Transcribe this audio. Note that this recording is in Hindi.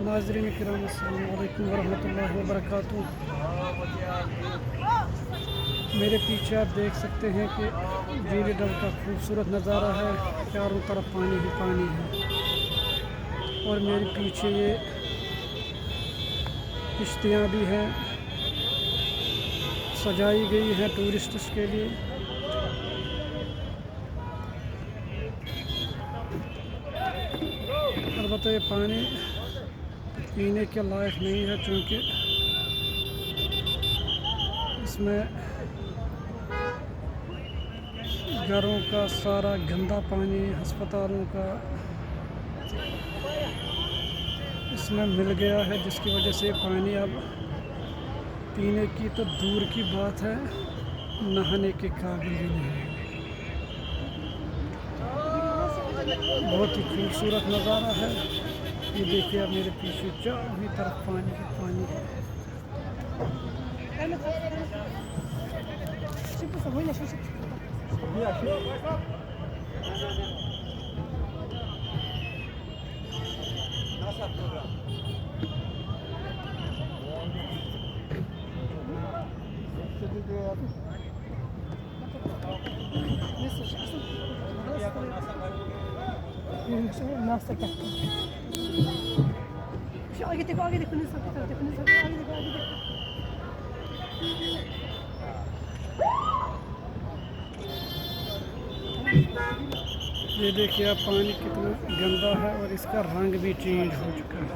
नाज़रीन किराम अस्सलाम वालेकुम वरहमतुल्लाहि वबरकातुहू। मेरे पीछे आप देख सकते हैं कि झील डल का खूबसूरत नज़ारा है। चारों तरफ पानी ही पानी है और मेरे पीछे ये किश्तियाँ भी हैं, सजाई गई हैं टूरिस्ट्स के लिए। अलबत्ता ये पानी पीने के लायक नहीं है, क्योंकि इसमें घरों का सारा गंदा पानी, अस्पतालों का इसमें मिल गया है, जिसकी वजह से पानी अब पीने की तो दूर की बात है, नहाने के काबिल भी नहीं है। बहुत ही खूबसूरत नज़ारा है। ये देखिए आप मेरे पीछे चारों ही तरफ पानी ही पानी है। नाश्ता क्या आगे देखो, आगे देखो, आगे देखो, आगे देखो, आगे देखो। ये देखिए आप पानी कितना गंदा है और इसका रंग भी चेंज हो चुका है।